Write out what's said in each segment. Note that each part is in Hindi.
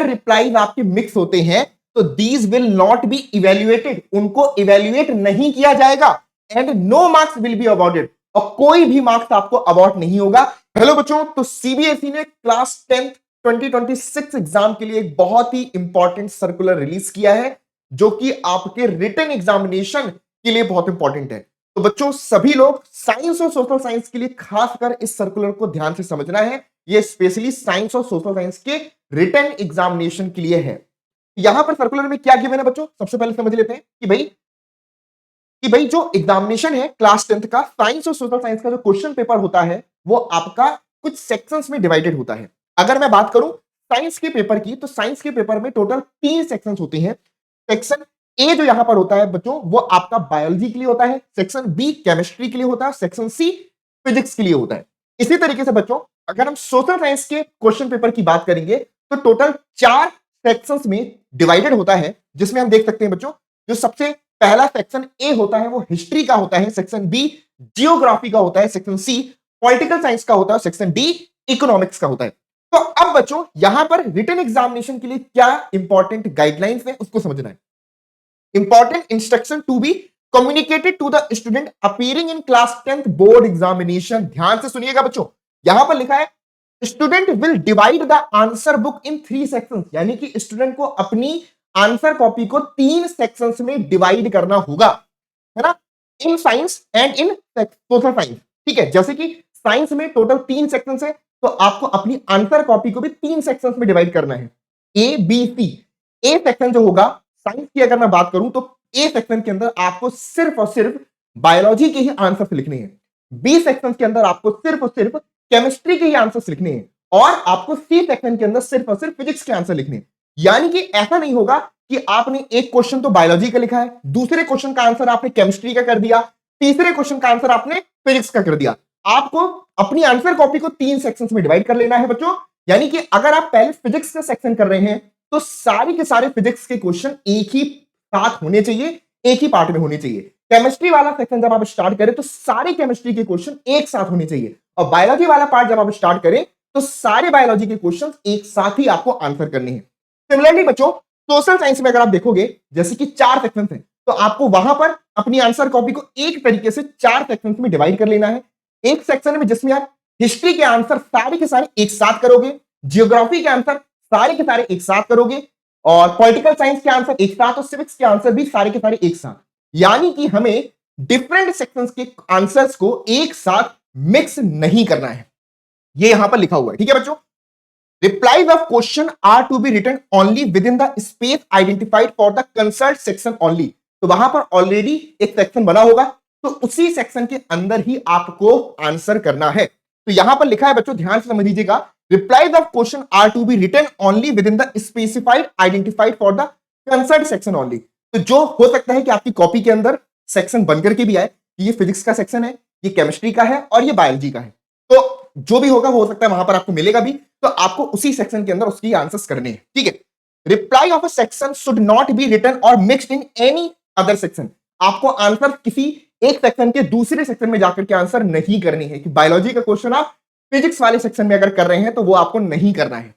रिप्लाईज आपके मिक्स होते हैं तो these will not be evaluated, उनको इवेल्युएट नहीं किया जाएगा and no marks will be awarded, और कोई भी मार्क्स आपको अवॉर्ड नहीं होगा। हेलो बच्चों, तो सीबीएसई ने क्लास 10 2026 एग्जाम के लिए एक बहुत ही इंपॉर्टेंट सर्कुलर रिलीज किया है जो कि आपके रिटन एग्जामिनेशन के लिए बहुत इंपॉर्टेंट है। तो बच्चों सभी लोग साइंस और सोशल साइंस के लिए खासकर इस सर्कुलर को ध्यान से समझना है। ये स्पेशली साइंस और सोशल साइंस के रिटन एग्जामिनेशन के लिए है। यहां पर सर्कुलर में क्या गिवन है बच्चों, सबसे पहले समझ लेते हैं कि भाई जो एग्जामिनेशन है क्लास 10 का साइंस और सोशल साइंस का जो क्वेश्चन पेपर होता है वो आपका कुछ सेक्शंस में डिवाइडेड होता है। अगर मैं बात करूं साइंस के पेपर की, तो साइंस के पेपर में टोटल 3 सेक्शंस होती हैं। सेक्शन ए जो यहां पर होता है बच्चों वो आपका बायोलॉजी के लिए होता है, सेक्शन बी केमिस्ट्री के लिए होता है, सेक्शन सी फिजिक्स के लिए होता है। इसी तरीके से बच्चों अगर हम सोशल साइंस के क्वेश्चन पेपर की बात करेंगे तो टोटल 4 सेक्शंस में डिवाइडेड होता है, जिसमें हम देख सकते हैं बच्चों जो सबसे पहला सेक्शन ए होता है वो हिस्ट्री का होता है, सेक्शन बी जियोग्राफी का होता है, सेक्शन सी पॉलिटिकल साइंस का होता है, सेक्शन डी इकोनॉमिक्स का होता है। तो अब बच्चों यहां पर रिटन एग्जामिनेशन के लिए क्या इंपॉर्टेंट गाइडलाइंस है उसको समझना है। Important instruction to be communicated to the student appearing in class 10th board examination. ध्यान से सुनिएगा बच्चों, यहां पर लिखा है student will divide the answer book in 3 sections, यानी कि स्टूडेंट को अपनी आंसर कॉपी को 3 सेक्शंस में डिवाइड करना होगा, है ना, in science and in social science. ठीक है, जैसे कि साइंस में टोटल 3 सेक्शंस है तो आपको अपनी आंसर कॉपी को भी 3 सेक्शंस में डिवाइड करना है, A B C. A section जो होगा साइंस की अगर मैं बात करूं तो ए सेक्शन के अंदर आपको सिर्फ और सिर्फ बायोलॉजी के ही आंसर्स लिखने हैं, बी सेक्शन के अंदर आपको सिर्फ और सिर्फ केमिस्ट्री के ही आंसर्स लिखने हैं, और आपको सी सेक्शन के अंदर सिर्फ और सिर्फ फिजिक्स के आंसर लिखने हैं। यानी कि ऐसा नहीं होगा कि आपने एक क्वेश्चन तो बायोलॉजी का लिखा है, दूसरे क्वेश्चन का आंसर आपने केमिस्ट्री का कर दिया, तीसरे क्वेश्चन का आंसर आपने फिजिक्स का कर दिया। आपको अपनी आंसर कॉपी को 3 सेक्शंस में डिवाइड कर लेना है बच्चों। यानी कि अगर आप पहले फिजिक्स का सेक्शन कर रहे हैं तो सारे के सारे फिजिक्स के क्वेश्चन एक ही साथ होने चाहिए, एक ही पार्ट में होने चाहिए। केमिस्ट्री वाला सेक्शन जब आप स्टार्ट करें तो सारे केमिस्ट्री के क्वेश्चन एक साथ होने चाहिए, और बायोलॉजी वाला पार्ट जब आप स्टार्ट करें तो सारे बायोलॉजी के क्वेश्चन एक साथ ही आपको आंसर करने हैं। सिमिलरली बच्चों सोशल साइंस में अगर आप देखोगे जैसे कि 4 सेक्शन हैं तो आपको वहां पर अपनी आंसर कॉपी को एक तरीके से 4 सेक्शन में डिवाइड कर लेना है। एक सेक्शन में जिसमें आप हिस्ट्री के आंसर सारे के सारे एक साथ करोगे, जियोग्राफी के आंसर सारे के सारे एक साथ करोगे, और पॉलिटिकल साइंस के आंसर एक साथ, और सिविक्स के आंसर भी सारे के सारे एक साथ। यानी कि हमें डिफरेंट सेक्शंस के आंसर्स को एक साथ मिक्स नहीं करना है, ये यहां पर लिखा हुआ है। ठीक है बच्चों, replies of question are to be written only within the space identified for the concerned section only। तो वहां पर ऑलरेडी एक सेक्शन बना होगा तो उसी सेक्शन के अंदर ही आपको आंसर करना है। तो यहां पर लिखा है बच्चों, ध्यान से समझ लीजिएगा, replies of question are to be written only within the specified identified for the concerned section only। तो जो हो सकता है कि आपकी कॉपी के अंदर सेक्शन बनकर के भी आए, ये फिजिक्स का सेक्शन है, ये केमिस्ट्री का है और ये बायोलॉजी का है, तो जो भी होगा वो हो सकता है वहां पर आपको मिलेगा भी, तो आपको उसी सेक्शन के अंदर उसकी आंसर्स करने हैं। ठीक है, reply of a section should not be written और mixed in any other section. आपको आंसर किसी एक सेक्शन के दूसरे सेक्शन में जाकर के आंसर नहीं करनी है, कि बायोलॉजी का क्वेश्चन आप फिजिक्स वाले सेक्शन में अगर कर रहे हैं तो वो आपको नहीं करना है।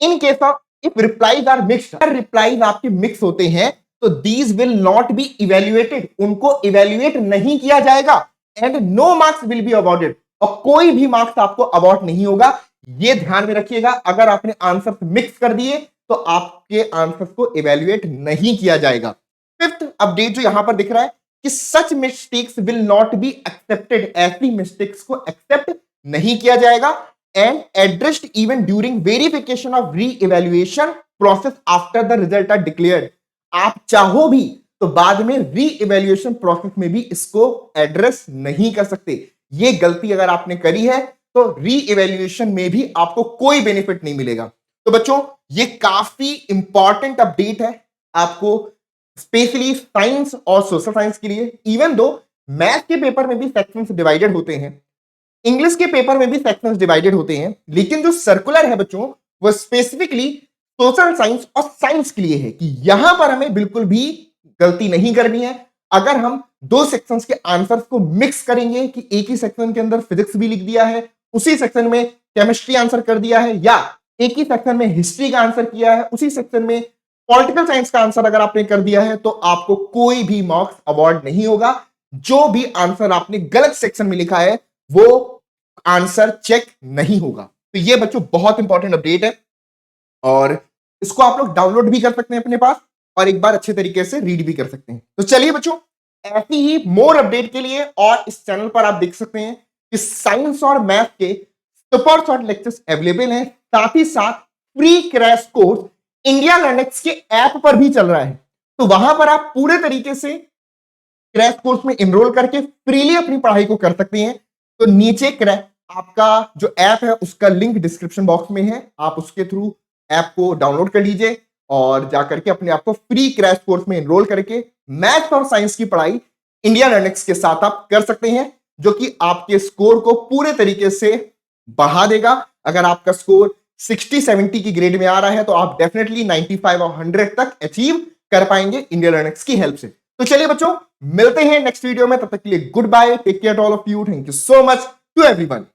In case of if replies are mixed, अगर रिप्लाईज आपके मिक्स होते हैं तो these will not be evaluated, उनको इवेल्युएट नहीं किया जाएगा, and no marks will be awarded, और कोई भी मार्क्स आपको अवॉर्ड नहीं होगा। ये ध्यान में रखिएगा, अगर आपने आंसर मिक्स कर दिए तो आपके आंसर को इवेल्युएट नहीं किया जाएगा। फिफ्थ अपडेट जो यहां पर दिख रहा है कि such mistakes will not be accepted, ऐसी मिस्टेक्स को एक्सेप्ट नहीं किया जाएगा, and addressed even during verification of re evaluation process after the result are declared. आप चाहो भी तो बाद में री इवेल्युएशन प्रोसेस में भी इसको एड्रेस नहीं कर सकते। ये गलती अगर आपने करी है तो री इवेल्युएशन में भी आपको कोई बेनिफिट नहीं मिलेगा। तो बच्चों ये काफी इंपॉर्टेंट अपडेट है आपको, स्पेशली साइंस और सोशल साइंस के लिए। इवन दो मैथ के पेपर में भी सेक्शंस डिवाइडेड होते हैं, इंग्लिश के पेपर में भी सेक्शंस डिवाइडेड होते हैं, लेकिन जो सर्कुलर है बच्चों वो स्पेसिफिकली सोशल साइंस और साइंस के लिए है, कि यहां पर हमें बिल्कुल भी गलती नहीं करनी है। अगर हम 2 सेक्शंस के आंसर्स को मिक्स करेंगे कि एक ही सेक्शन के अंदर फिजिक्स भी लिख दिया है, उसी सेक्शन में केमिस्ट्री आंसर कर दिया है, या एक ही सेक्शन में हिस्ट्री का आंसर किया है, उसी सेक्शन में पॉलिटिकल साइंस का आंसर अगर आपने कर दिया है तो आपको कोई भी मार्क्स अवार्ड नहीं होगा। जो भी आंसर आपने गलत सेक्शन में लिखा है वो आंसर चेक नहीं होगा। तो ये बच्चों बहुत इंपॉर्टेंट अपडेट है और इसको आप लोग डाउनलोड भी कर सकते हैं अपने पास और एक बार अच्छे तरीके से रीड भी कर सकते हैं। तो चलिए बच्चों, ऐसी ही मोर अपडेट के लिए और इस चैनल पर आप देख सकते हैं कि साइंस और मैथ के सुपर शॉर्ट लेक्चर्स अवेलेबल हैं, साथ ही साथ फ्री क्रैश कोर्स इंडिया लर्निक्स के ऐप पर भी चल रहा है। तो वहां पर आप पूरे तरीके से क्रैश कोर्स में एनरोल करके फ्रीली अपनी पढ़ाई को कर सकते हैं। तो नीचे क्रैश आपका जो ऐप है उसका लिंक डिस्क्रिप्शन बॉक्स में है, आप उसके थ्रू ऐप को डाउनलोड कर लीजिए और जाकर के अपने आप को फ्री क्रैश कोर्स में एनरोल करके मैथ्स और साइंस की पढ़ाई इंडिया लर्निक्स के साथ आप कर सकते हैं, जो कि आपके स्कोर को पूरे तरीके से बढ़ा देगा। अगर आपका स्कोर 60-70 की ग्रेड में आ रहा है तो आप डेफिनेटली 95 और 100 तक अचीव कर पाएंगे इंडिया लर्निक्स की हेल्प से। तो चलिए बच्चों, मिलते हैं नेक्स्ट वीडियो में, तब तक के लिए good bye, take care all of you, thank you so much to everyone.